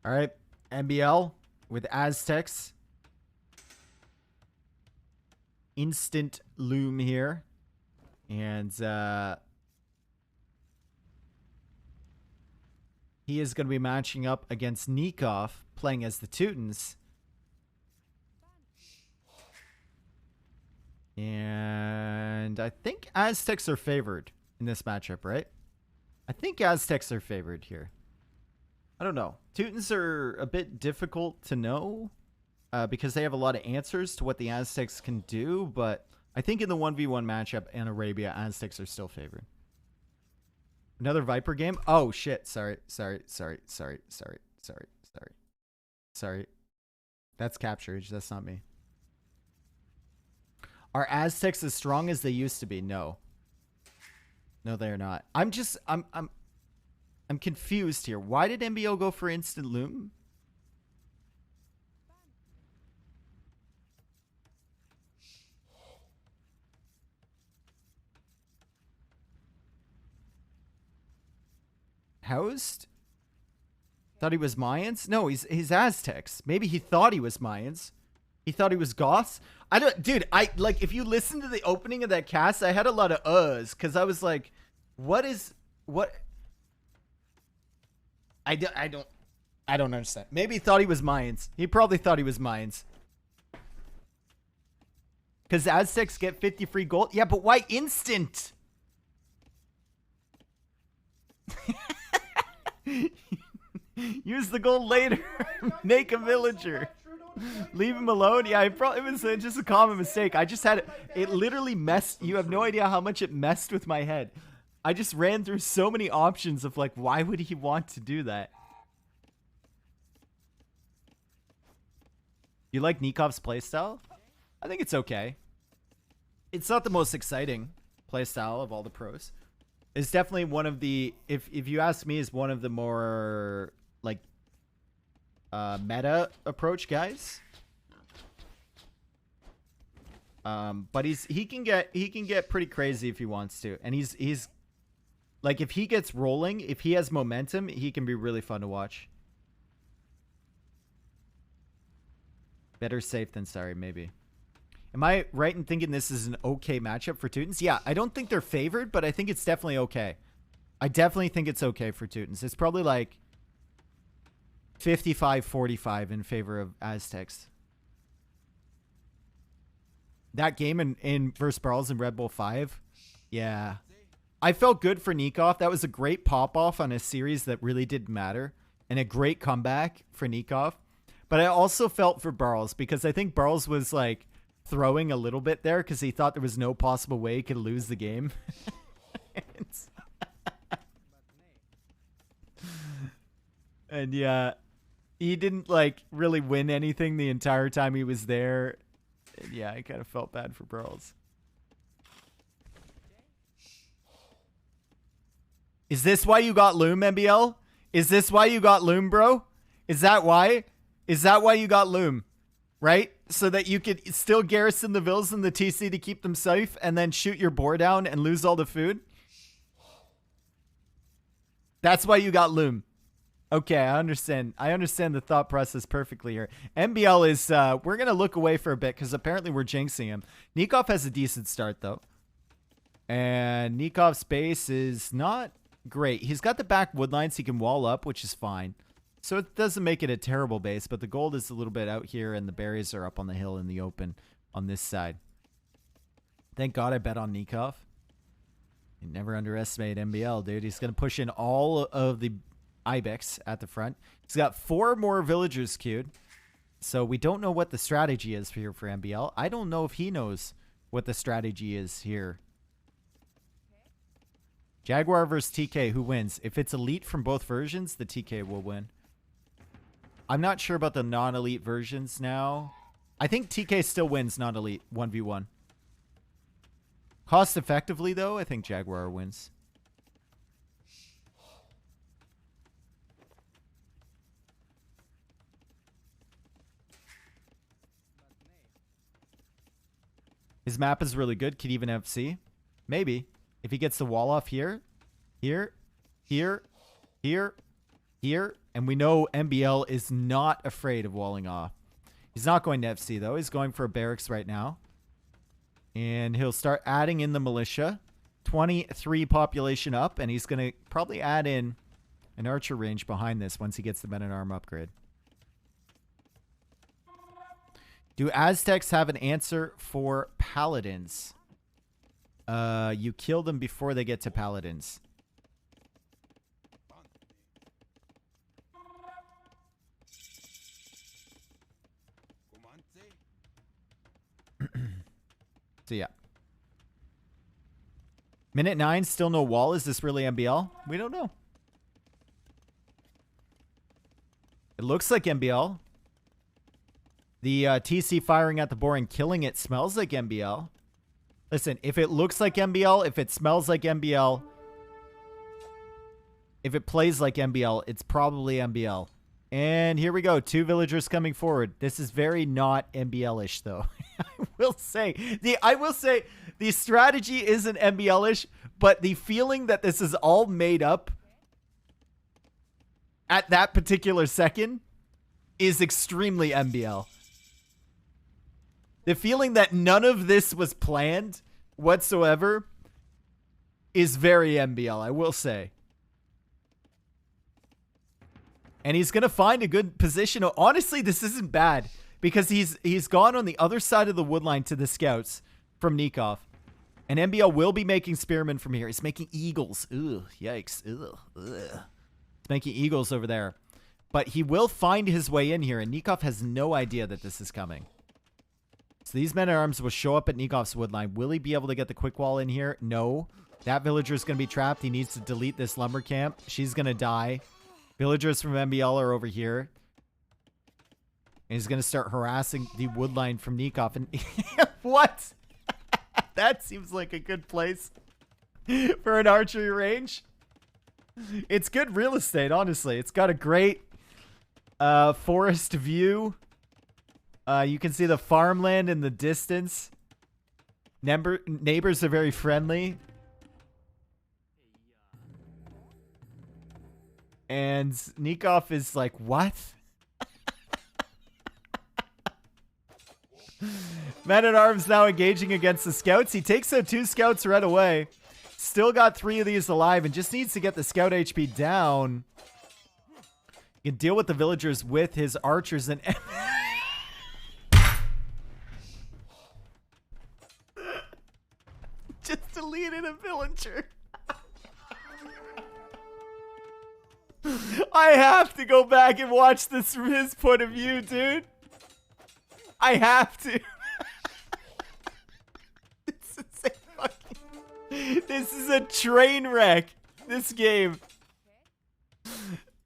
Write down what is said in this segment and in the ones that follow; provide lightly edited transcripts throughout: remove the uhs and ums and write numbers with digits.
All right, MBL with Aztecs. Instant loom here. And he is going to be matching up against Nicov, playing as the Teutons. And I think Aztecs are favored in this matchup, right? I think Aztecs are favored here. I don't know. Teutons are a bit difficult to know because they have a lot of answers to what the Aztecs can do, but I think in the 1v1 matchup in Arabia, Aztecs are still favored. Another Viper game? Oh, shit. Sorry. That's Capturage. That's not me. Are Aztecs as strong as they used to be? No. No, they're not. I'm confused here. Why did MBL go for instant loom? Housed? Thought he was Mayans? No, he's Aztecs. Maybe he thought he was Mayans. He thought he was Goths. I don't, dude. I like if you listen to the opening of that cast, I had a lot of uhs because I was like, what? I don't understand. Maybe he thought he was Mayans. He probably thought he was Mayans. Because Aztecs get 50 free gold. Yeah, but why instant? Use the gold later. Make a villager. Leave him alone. Yeah, it was just a common mistake. I just had it literally messed. You have no idea how much it messed with my head. I just ran through so many options of like, why would he want to do that? You like Nikov's playstyle? I think it's okay. It's not the most exciting playstyle of all the pros. It's definitely one of the, if you ask me, is one of the more like meta approach guys. But he can get pretty crazy if he wants to, and he's like, if he gets rolling, if he has momentum, he can be really fun to watch. Better safe than sorry, maybe. Am I right in thinking this is an okay matchup for Teutons? Yeah, I don't think they're favored, but I think it's definitely okay. I definitely think it's okay for Teutons. It's probably like 55-45 in favor of Aztecs. That game in versus Barles in Red Bull 5, yeah. I felt good for Nicov. That was a great pop-off on a series that really didn't matter, and a great comeback for Nicov. But I also felt for Barles because I think Barles was like throwing a little bit there because he thought there was no possible way he could lose the game. And yeah, he didn't like really win anything the entire time he was there. And yeah, I kind of felt bad for Barles. Is this why you got Loom, MBL? Is this why you got Loom, bro? Is that why? Is that why you got Loom? Right? So that you could still garrison the villas in the TC to keep them safe and then shoot your boar down and lose all the food? That's why you got Loom. Okay, I understand. I understand the thought process perfectly here. MBL is, we're going to look away for a bit because apparently we're jinxing him. Nicov has a decent start, though. And Nikov's base is not great. He's got the back wood lines he can wall up, which is fine. So it doesn't make it a terrible base, but the gold is a little bit out here, and the berries are up on the hill in the open on this side. Thank God I bet on Nicov. You never underestimate MBL, dude. He's going to push in all of the Ibex at the front. He's got 4 more villagers queued. So we don't know what the strategy is here for MBL. I don't know if he knows what the strategy is here. Jaguar versus TK, who wins? If it's elite from both versions, the TK will win. I'm not sure about the non-elite versions now. I think TK still wins non-elite 1v1. Cost effectively, though, I think Jaguar wins. His map is really good. Could even FC. Maybe. If he gets the wall off here. Here. Here. Here. Here. And we know MBL is not afraid of walling off. He's not going to FC, though. He's going for a barracks right now. And he'll start adding in the militia. 23 population up. And he's going to probably add in an archer range behind this once he gets the men-at-arm upgrade. Do Aztecs have an answer for paladins? You kill them before they get to paladins. So yeah. Minute 9, still no wall. Is this really MBL? We don't know. It looks like MBL. The TC firing at the boar and killing it smells like MBL. Listen, if it looks like MBL, if it smells like MBL, if it plays like MBL, it's probably MBL. And here we go. 2 villagers coming forward. This is very not MBL-ish, though. I will say the strategy isn't MBL-ish, but the feeling that this is all made up at that particular second is extremely MBL. The feeling that none of this was planned whatsoever is very MBL, I will say. And he's going to find a good position. Honestly, this isn't bad because he's gone on the other side of the woodline to the scouts from Nicov. And MBL will be making spearmen from here. He's making eagles. Ugh, yikes. Ugh, ugh. He's making eagles over there. But he will find his way in here, and Nicov has no idea that this is coming. So these men-at-arms will show up at Nikov's woodline. Will he be able to get the quick wall in here? No. That villager is going to be trapped. He needs to delete this lumber camp. She's going to die. Villagers from MBL are over here. And he's going to start harassing the woodline from Nicov. And what? That seems like a good place for an archery range. It's good real estate, honestly. It's got a great forest view. You can see the farmland in the distance. Neighbors are very friendly. And Nicov is like, what? Men-at-arms now engaging against the scouts. He takes out 2 scouts right away. Still got 3 of these alive and just needs to get the scout HP down. He can deal with the villagers with his archers and... just deleted a villager. I have to go back and watch this from his point of view, dude. I have to. This is a train wreck. This game.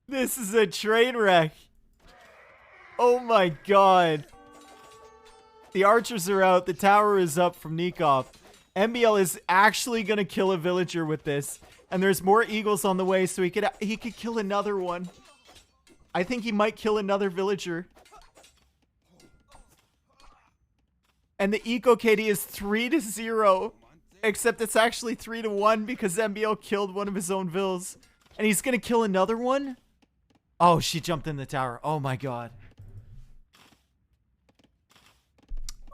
This is a train wreck. Oh my god. The archers are out. The tower is up from Nicov. MBL is actually going to kill a villager with this. And there's more eagles on the way, so he could kill another one. I think he might kill another villager. And the eco KD is 3-0. Except it's actually 3-1 because MBL killed one of his own vills. And he's going to kill another one? Oh, she jumped in the tower. Oh my god.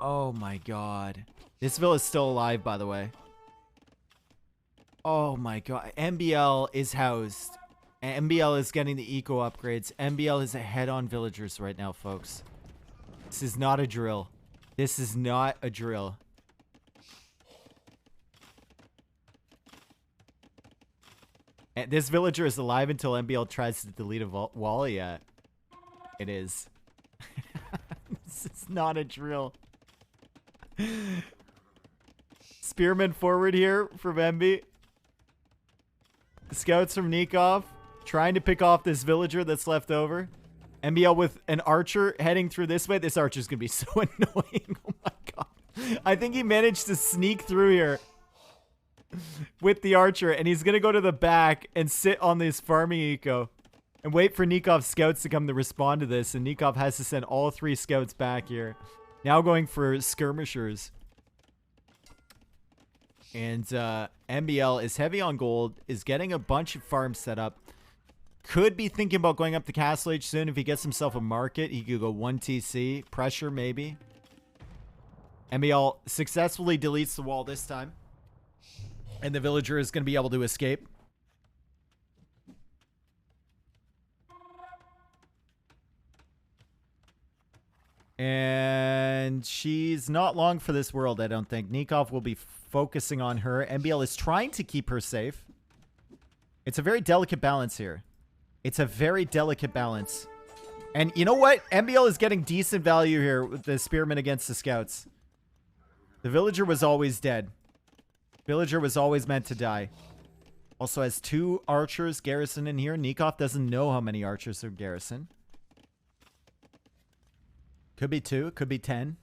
Oh my god. This vill is still alive, by the way. Oh my god. MBL is housed. MBL is getting the eco upgrades. MBL is ahead on villagers right now, folks. This is not a drill. This is not a drill. And this villager is alive until MBL tries to delete a wall. Yeah, it is. This is not a drill. Spearman forward here from MB. Scouts from Nicov trying to pick off this villager that's left over. MBL with an archer heading through this way. This archer's gonna be so annoying. Oh my god. I think he managed to sneak through here with the archer, and he's gonna go to the back and sit on this farming eco and wait for Nikov's scouts to come to respond to this. And Nicov has to send all 3 scouts back here. Now going for skirmishers. And MBL is heavy on gold, is getting a bunch of farms set up. could be thinking about going up the Castle Age soon. If he gets himself a market, he could go 1 TC. Pressure, maybe. MBL successfully deletes the wall this time. And the villager is going to be able to escape. And she's not long for this world, I don't think. Nicov will be focusing on her. MBL is trying to keep her safe. It's a very delicate balance here. It's a very delicate balance. And you know what? MBL is getting decent value here with the spearman against the scouts. The villager was always dead. Villager was always meant to die. Also has 2 archers garrison in here. Nicov doesn't know how many archers are garrison. Could be 2, could be 10.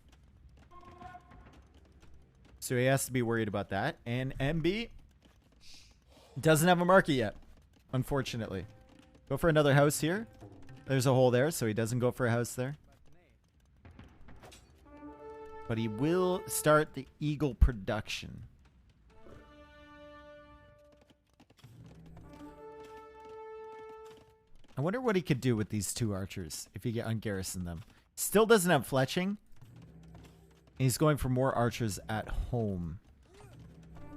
So he has to be worried about that. And MB doesn't have a market yet, unfortunately. Go for another house here. There's a hole there, so he doesn't go for a house there. But he will start the eagle production. I wonder what he could do with these 2 archers if he ungarrison them. Still doesn't have fletching. He's going for more archers at home.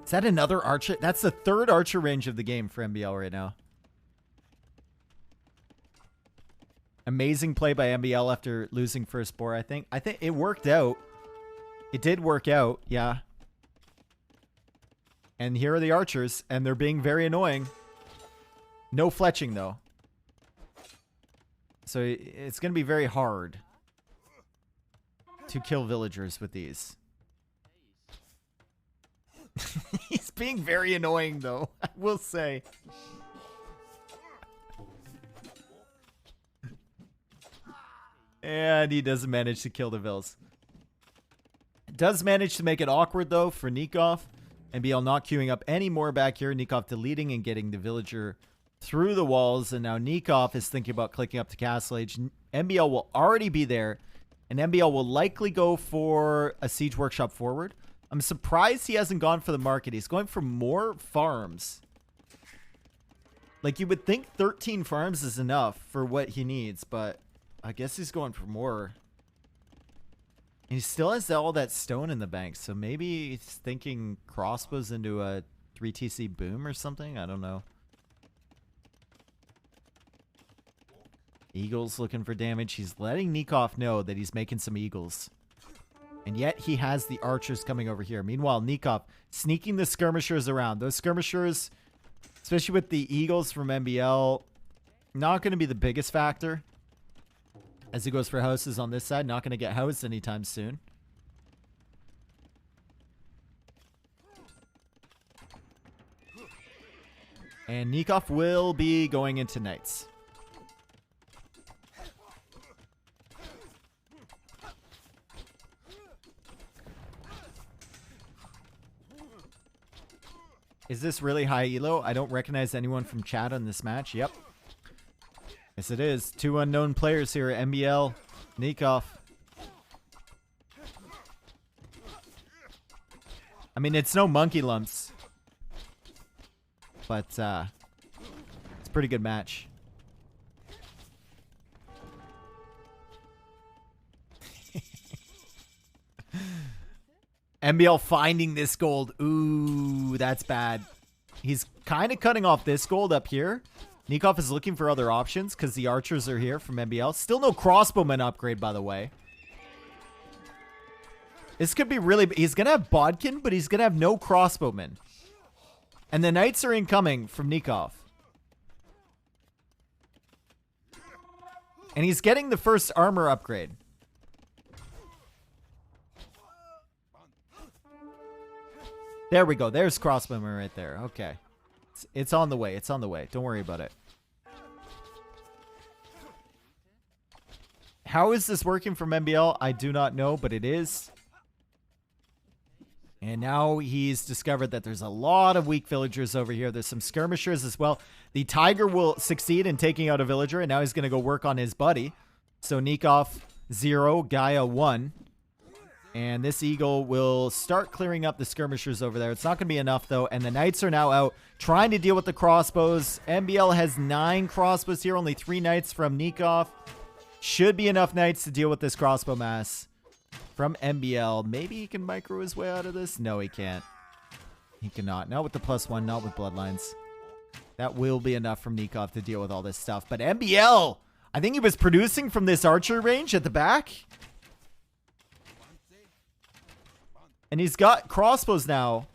Is that another archer? That's the 3rd archer range of the game for MBL right now. Amazing play by MBL after losing first boar, I think. I think it worked out. It did work out, yeah. And here are the archers, and they're being very annoying. No fletching, though. So it's going to be very hard to kill villagers with these. He's being very annoying, though, I will say. And he doesn't manage to kill the vills. Does manage to make it awkward, though, for Nicov. MBL not queuing up any more back here. Nicov deleting and getting the villager through the walls. And now Nicov is thinking about clicking up to Castle Age. MBL will already be there. And MBL will likely go for a siege workshop forward. I'm surprised he hasn't gone for the market. He's going for more farms. Like, you would think 13 farms is enough for what he needs, but I guess he's going for more. And he still has all that stone in the bank, so maybe he's thinking crossbows into a 3TC boom or something? I don't know. Eagles looking for damage. He's letting Nicov know that he's making some eagles. And yet he has the archers coming over here. Meanwhile, Nicov sneaking the skirmishers around. Those skirmishers, especially with the eagles from MBL, not going to be the biggest factor. As he goes for houses on this side. Not going to get housed anytime soon. And Nicov will be going into knights. Is this really high elo? I don't recognize anyone from chat on this match. Yep. Yes, it is. 2 unknown players here. MBL, Nicov. I mean, it's no monkey lumps. But, it's a pretty good match. MBL finding this gold. Ooh, that's bad. He's kind of cutting off this gold up here. Nicov is looking for other options because the archers are here from MBL. Still no crossbowman upgrade, by the way. This could be really... He's going to have Bodkin, but he's going to have no crossbowmen. And the knights are incoming from Nicov. And he's getting the first armor upgrade. There we go. There's crossbowman right there. Okay. It's on the way. It's on the way. Don't worry about it. How is this working from MBL? I do not know, but it is. And now he's discovered that there's a lot of weak villagers over here. There's some skirmishers as well. The tiger will succeed in taking out a villager, and now he's going to go work on his buddy. So Nicov 0, Gaia 1. And this eagle will start clearing up the skirmishers over there. It's not going to be enough, though. And the knights are now out trying to deal with the crossbows. MBL has 9 crossbows here. Only 3 knights from Nicov. Should be enough knights to deal with this crossbow mass from MBL. Maybe he can micro his way out of this. No, he can't. He cannot. Not with the +1. Not with bloodlines. That will be enough from Nicov to deal with all this stuff. But MBL, I think he was producing from this archer range at the back. And he's got crossbows now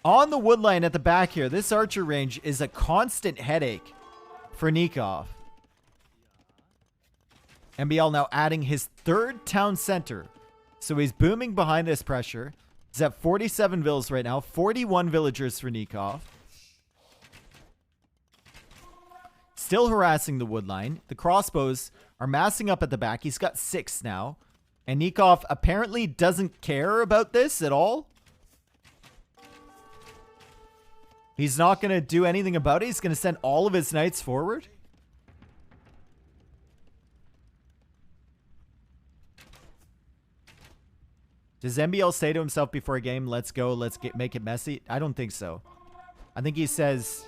on the woodline at the back here. This archer range is a constant headache for Nicov. MBL now adding his 3rd town center. So he's booming behind this pressure. He's at 47 villas right now. 41 villagers for Nicov. Still harassing the woodline. The crossbows are massing up at the back. He's got 6 now. And Nicov apparently doesn't care about this at all. He's not going to do anything about it. He's going to send all of his knights forward. Does MBL say to himself before a game, let's go, make it messy? I don't think so. I think he says,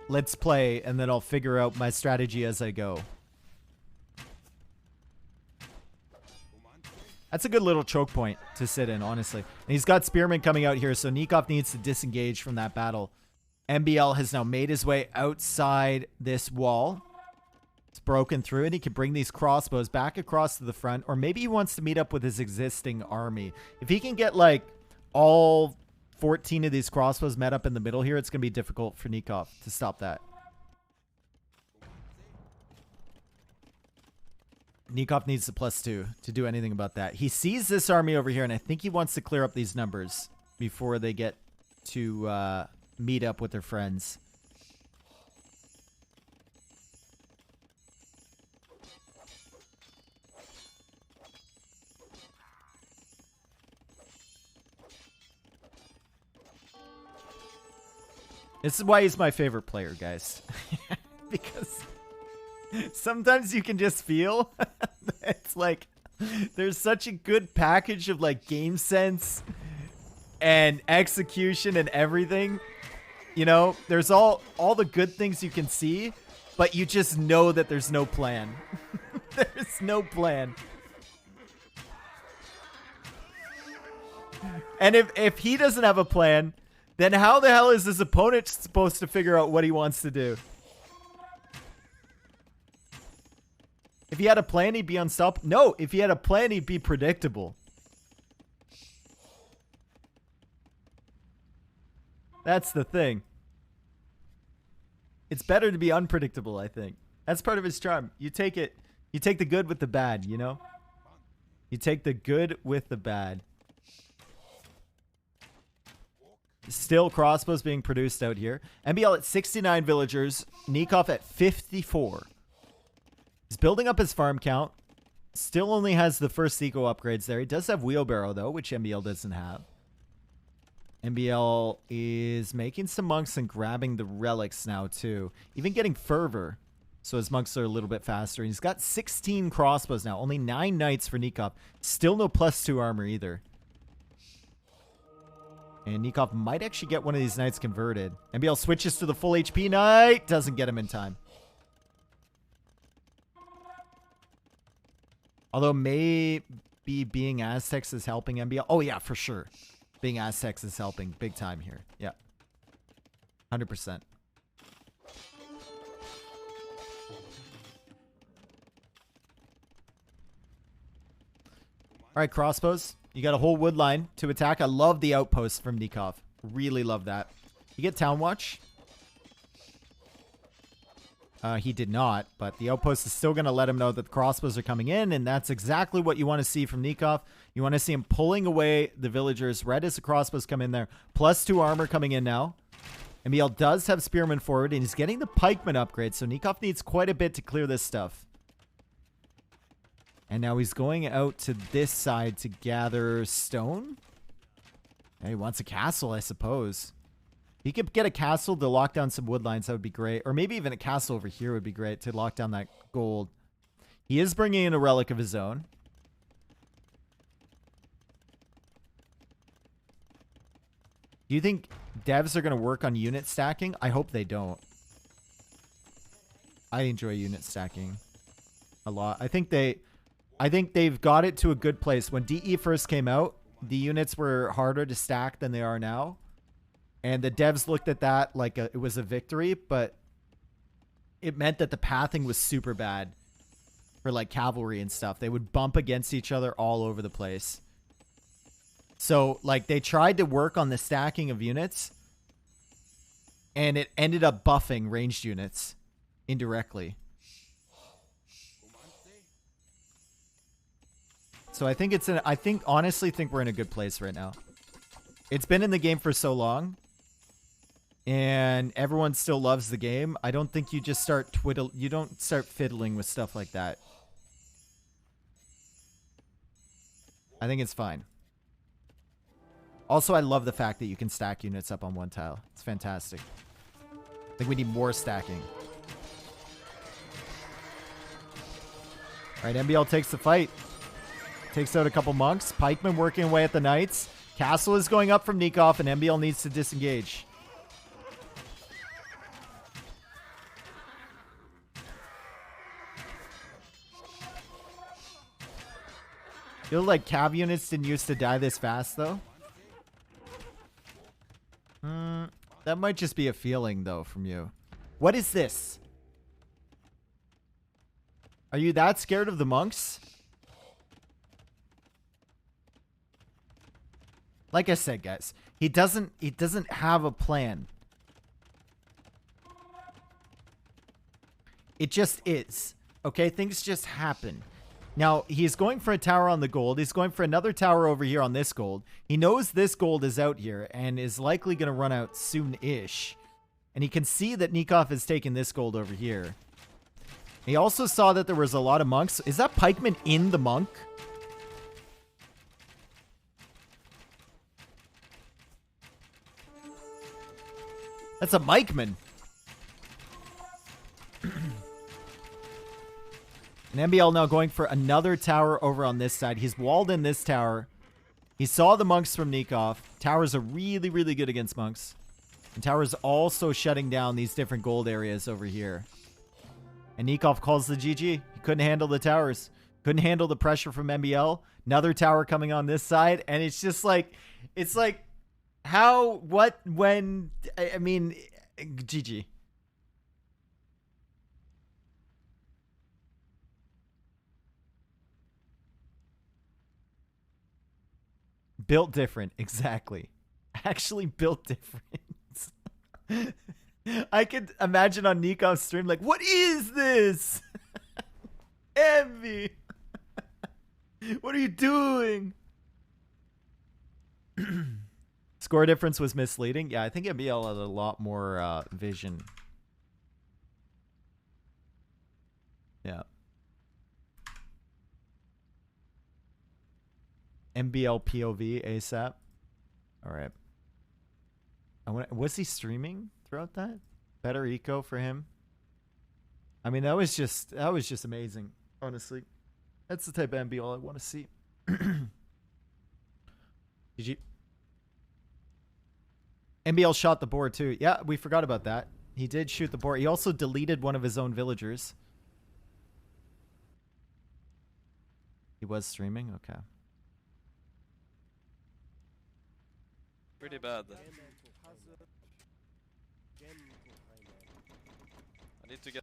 let's play, and then I'll figure out my strategy as I go. That's a good little choke point to sit in, honestly. And he's got spearmen coming out here, so Nicov needs to disengage from that battle. MBL has now made his way outside this wall. It's broken through, and he can bring these crossbows back across to the front, or maybe he wants to meet up with his existing army. If he can get, like, all 14 of these crossbows met up in the middle here, it's going to be difficult for Nicov to stop that. Nicov needs the +2 to do anything about that. He sees this army over here, and I think he wants to clear up these numbers before they get to meet up with their friends. This is why he's my favorite player, guys. Because sometimes you can just feel it's like there's such a good package of like game sense and execution and everything. You know, there's all the good things you can see, but you just know that there's no plan. There's no plan. And if he doesn't have a plan, then how the hell is his opponent supposed to figure out what he wants to do? If he had a plan, he'd be unstoppable. No, if he had a plan, he'd be predictable. That's the thing. It's better to be unpredictable, I think. That's part of his charm. You take it, you take the good with the bad, you know? You take the good with the bad. Still crossbows being produced out here. MBL at 69 villagers. Nicov at 54. He's building up his farm count. Still only has the first eco upgrades there. He does have wheelbarrow, though, which MBL doesn't have. MBL is making some monks and grabbing the relics now, too. Even getting fervor. So his monks are a little bit faster. And he's got 16 crossbows now. Only 9 knights for Nicov. Still no +2 armor either. And Nicov might actually get one of these knights converted. MBL switches to the full HP knight. Doesn't get him in time. Although maybe being Aztecs is helping MBL. Oh, yeah, for sure. Being Aztecs is helping big time here. Yeah. 100%. All right, crossbows. You got a whole wood line to attack. I love the outposts from Nicov. Really love that. You get Town Watch. He did not, but the outpost is still going to let him know that the crossbows are coming in, and that's exactly what you want to see from Nicov. You want to see him pulling away the villagers right as the crossbows come in there. +2 armor coming in now. MBL does have spearmen forward, and he's getting the pikeman upgrade, so Nicov needs quite a bit to clear this stuff. And now he's going out to this side to gather stone. Yeah, he wants a castle, I suppose. If he could get a castle to lock down some wood lines, that would be great. Or maybe even a castle over here would be great to lock down that gold. He is bringing in a relic of his own. Do you think devs are going to work on unit stacking? I hope they don't. I enjoy unit stacking a lot. I think they've got it to a good place. When DE first came out, the units were harder to stack than they are now. And the devs looked at that like it was a victory, but it meant that the pathing was super bad for like cavalry and stuff. They would bump against each other all over the place. So like they tried to work on the stacking of units and it ended up buffing ranged units indirectly. So I think honestly think we're in a good place right now. It's been in the game for so long and everyone still loves the game. I don't think you just start you don't start fiddling with stuff like that. I think it's fine. Also, I love the fact that you can stack units up on one tile. It's fantastic. I think we need more stacking. Alright, MBL takes the fight. Takes out a couple monks. Pikeman working away at the knights. Castle is going up from Nicov, and MBL needs to disengage. Feel like cav units didn't used to die this fast, though. That might just be a feeling, though, from you. What is this? Are you that scared of the monks? Like I said, guys, he doesn't have a plan. It just is. Okay, things just happen. Now, he's going for a tower on the gold. He's going for another tower over here on this gold. He knows this gold is out here and is likely going to run out soon-ish. And he can see that Nicov has taken this gold over here. He also saw that there was a lot of monks. Is that pikeman in the monk? That's a Mikeman. And MBL now going for another tower over on this side. He's walled in this tower. He saw the monks from Nicov. Towers are really, really good against monks. And towers also shutting down these different gold areas over here. And Nicov calls the GG. He couldn't handle the towers. Couldn't handle the pressure from MBL. Another tower coming on this side. And it's just like, it's like, how, what, when, I mean, GG. Built different, exactly. Actually built different. I could imagine on Nikov's stream, like, what is this? Envy. What are you doing? Score difference was misleading. Yeah, I think MBL had a lot more vision. Yeah. MBL POV ASAP. All right. Was he streaming throughout that? Better eco for him. I mean, that was just amazing. Honestly, that's the type of MBL I want to see. Did you? MBL shot the boar too. Yeah, we forgot about that. He did shoot the boar. He also deleted one of his own villagers. He was streaming? Okay. Pretty bad. I need to get...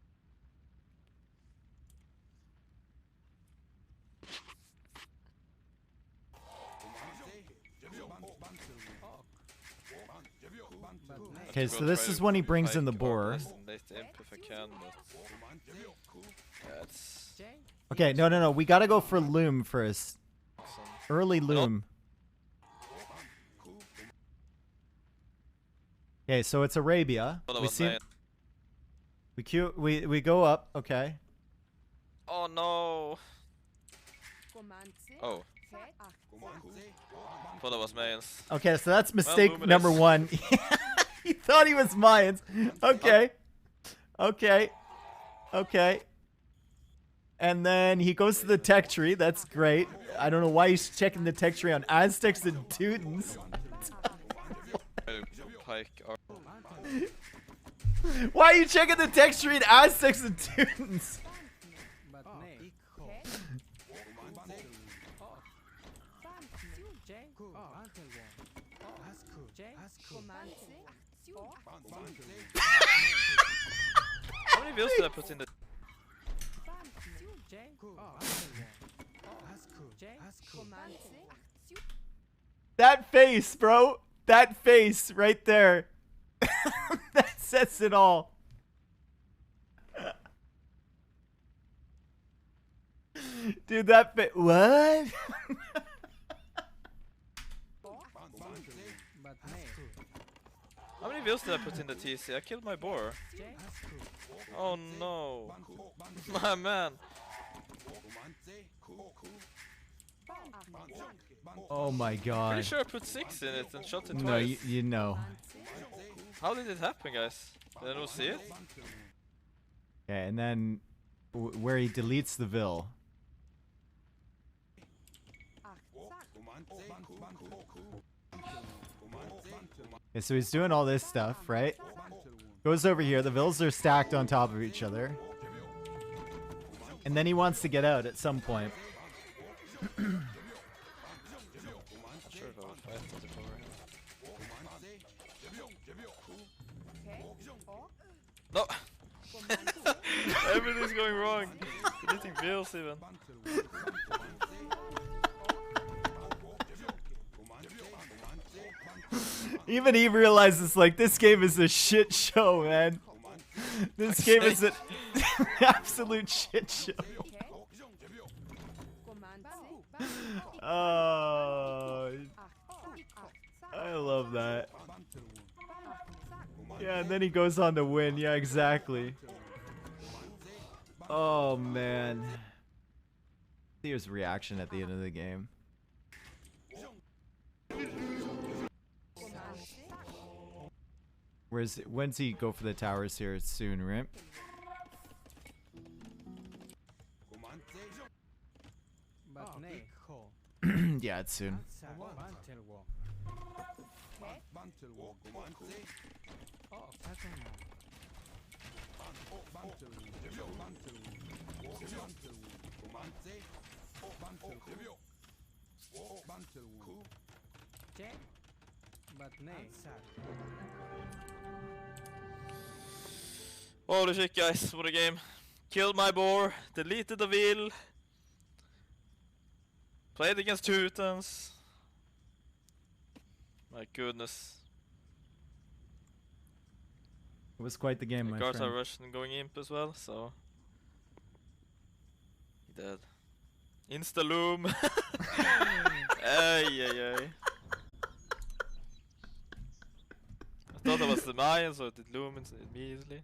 Okay, so this is when he brings in the boar. Okay, no. We gotta go for loom first. Early loom. Okay, so it's Arabia. We see. We go up. Okay. Oh no. Oh. Thought it was Mayans. Okay, so that's mistake number one. He thought he was Mayans. Okay. Okay. Okay. And then he goes to the tech tree. That's great. I don't know why he's checking the tech tree on Aztecs and Teutons. like our Why are you checking the texture in Aztecs and Tunes? How many wheels did I put in the That face, bro. That face right there. That says it all. Dude, that face. What? How many wheels did I put in the TC? I killed my boar. Oh no. My man. Oh my god. Pretty sure I put 6 in it and shot it No, twice. you know. How did it happen, guys? Did anyone see it? Okay, and then where he deletes the Vil. Okay, so he's doing all this stuff, right? Goes over here. The Vils are stacked on top of each other. And then he wants to get out at some point. Not sure if I would fight with it over here. No! Everything's going wrong. Deleting bills even. Even he realizes, like, this game is a shit show, man. This game is an absolute shit show. Oh, I love that. Yeah, and then he goes on to win. Yeah, exactly. Oh, man. See his reaction at the end of the game. When's he go for the towers here? It's soon, right? Yeah, it's soon. Holy shit, guys, what a game. Killed my boar, deleted the wheel. Played against Teutons. My goodness. It was quite the game, The my guards friend. are Russian going imp as well, so he dead. Insta loom. Ay ay ay. I thought that was the Mayans, so it did loom immediately.